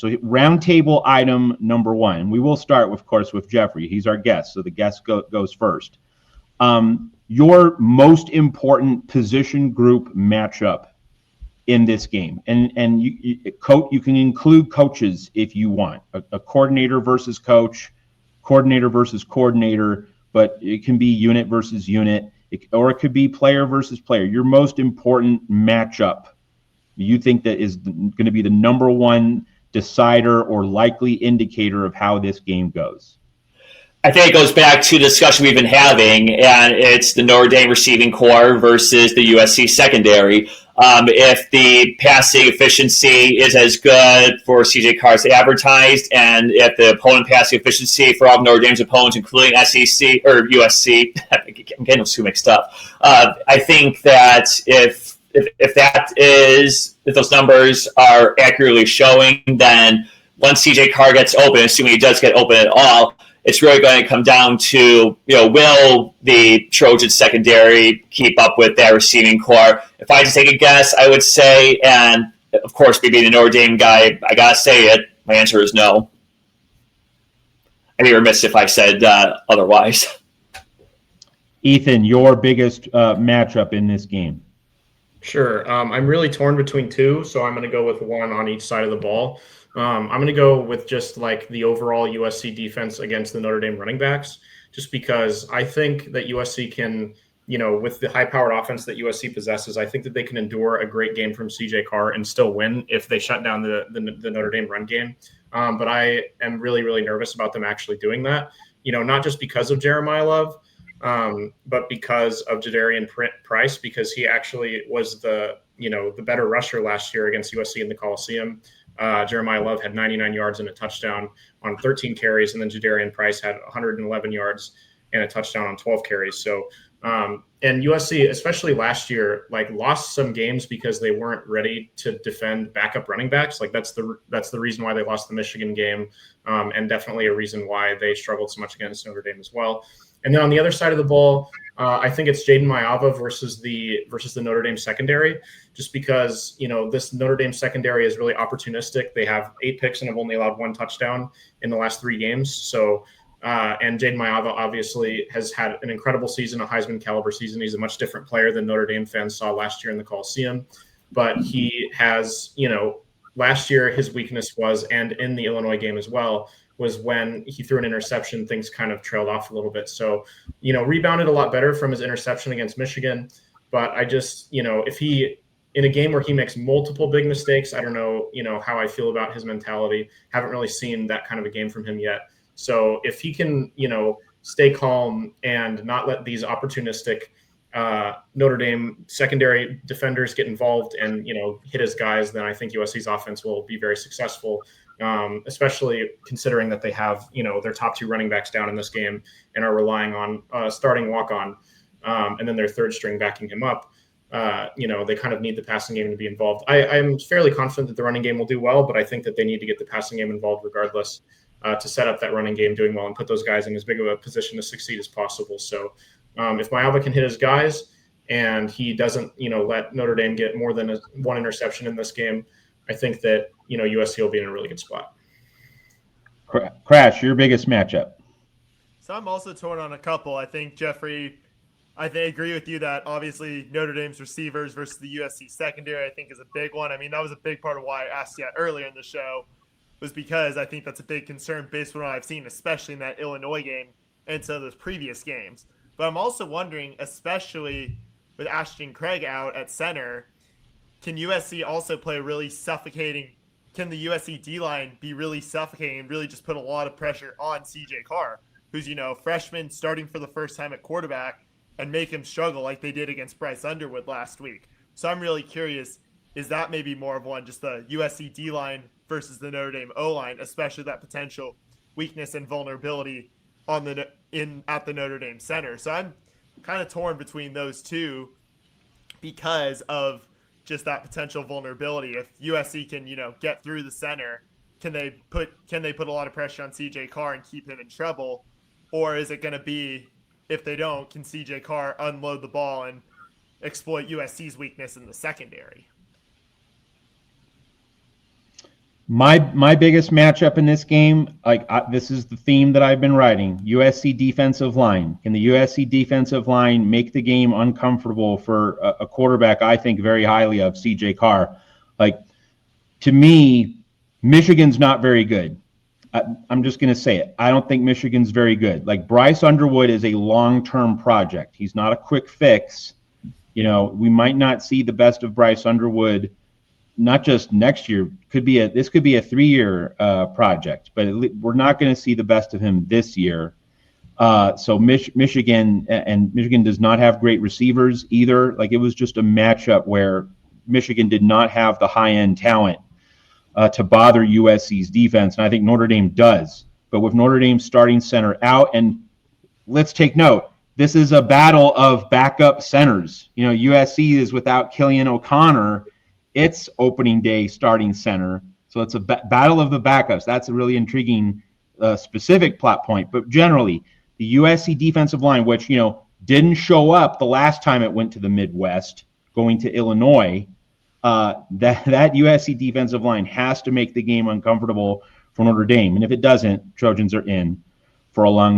So roundtable item number one. We will start, of course, with Geoffrey. He's our guest, so the guest goes first. Your most important position group matchup in this game, and you can include coaches if you want, a coordinator versus coach, coordinator versus coordinator, but it can be unit versus unit, or it could be player versus player. Your most important matchup you think that is going to be the number one decider or likely indicator of how this game goes? I think it goes back to the discussion we've been having, and it's the Notre Dame receiving core versus the USC secondary. If the passing efficiency is as good for CJ Carr as advertised, and if the opponent passing efficiency for all of Notre Dame's opponents, including SEC or USC, I'm getting those two mixed up. I think that if those numbers are accurately showing, then once CJ Carr gets open, assuming he does get open at all, it's really going to come down to, will the Trojan secondary keep up with that receiving core? If I had to take a guess, I would say, and of course, me being a Notre Dame guy, I got to say it, my answer is no. I'd be remiss if I said otherwise. Ethan, your biggest matchup in this game? Sure. I'm really torn between two, so I'm going to go with one on each side of the ball. I'm going to go with just like the overall USC defense against the Notre Dame running backs, just because I think that USC can, with the high-powered offense that USC possesses, I think that they can endure a great game from CJ Carr and still win if they shut down the Notre Dame run game. But I am really, really nervous about them actually doing that, not just because of Jeremiah Love, but because of Jadarian Price, because he actually was the better rusher last year against USC in the Coliseum. Jeremiah Love had 99 yards and a touchdown on 13 carries, and then Jadarian Price had 111 yards and a touchdown on 12 carries. So, and USC, especially last year, lost some games because they weren't ready to defend backup running backs. That's the reason why they lost the Michigan game, and definitely a reason why they struggled so much against Notre Dame as well. And then on the other side of the ball, I think it's Jaden Maiava versus the Notre Dame secondary, just because, this Notre Dame secondary is really opportunistic. They have 8 picks and have only allowed 1 touchdown in the last 3 games. So, and Jaden Maiava obviously has had an incredible season, a Heisman caliber season. He's a much different player than Notre Dame fans saw last year in the Coliseum. But he has, last year his weakness was, and in the Illinois game as well, was when he threw an interception, things kind of trailed off a little bit. So, rebounded a lot better from his interception against Michigan. But I just, if he, in a game where he makes multiple big mistakes, I don't know, how I feel about his mentality. Haven't really seen that kind of a game from him yet. So if he can, stay calm and not let these opportunistic Notre Dame secondary defenders get involved and, hit his guys, then I think USC's offense will be very successful. Especially considering that they have, their top 2 running backs down in this game and are relying on starting walk-on and then their third string backing him up. They kind of need the passing game to be involved. I'm fairly confident that the running game will do well, but I think that they need to get the passing game involved regardless to set up that running game doing well and put those guys in as big of a position to succeed as possible. So if Maiava can hit his guys and he doesn't, let Notre Dame get more than 1 interception in this game, I think that, USC will be in a really good spot. Crash, your biggest matchup? So I'm also torn on a couple. I think, Geoffrey, I agree with you that obviously Notre Dame's receivers versus the USC secondary, I think, is a big one. I mean, that was a big part of why I asked you earlier in the show, was because I think that's a big concern based on what I've seen, especially in that Illinois game and some of those previous games. But I'm also wondering, especially with Ashton Craig out at center, can USC also play really suffocating? Can the USC D-line be really suffocating and really just put a lot of pressure on CJ Carr, who's, freshman starting for the first time at quarterback, and make him struggle like they did against Bryce Underwood last week? So I'm really curious, is that maybe more of one, just the USC D-line versus the Notre Dame O-line, especially that potential weakness and vulnerability at the Notre Dame center? So I'm kind of torn between those two because of just that potential vulnerability. If USC can, get through the center, can they put a lot of pressure on CJ Carr and keep him in trouble? Or is it going to be, if they don't, can CJ Carr unload the ball and exploit USC's weakness in the secondary? My biggest matchup in this game, this is the theme that I've been writing. USC defensive line. Can the USC defensive line make the game uncomfortable for a quarterback I think very highly of, CJ Carr? To me, Michigan's not very good. I'm just going to say it. I don't think Michigan's very good. Bryce Underwood is a long-term project. He's not a quick fix. We might not see the best of Bryce Underwood, not just next year. This could be a 3-year project, but we're not going to see the best of him this year. So Michigan does not have great receivers either. It was just a matchup where Michigan did not have the high-end talent to bother USC's defense, and I think Notre Dame does. But with Notre Dame's starting center out, and let's take note, this is a battle of backup centers. USC is without Killian O'Connor. It's opening day starting center, so it's a battle of the backups. That's a really intriguing specific plot point. But generally, the USC defensive line, which didn't show up the last time it went to the Midwest, going to Illinois, that USC defensive line has to make the game uncomfortable for Notre Dame. And if it doesn't, Trojans are in for a long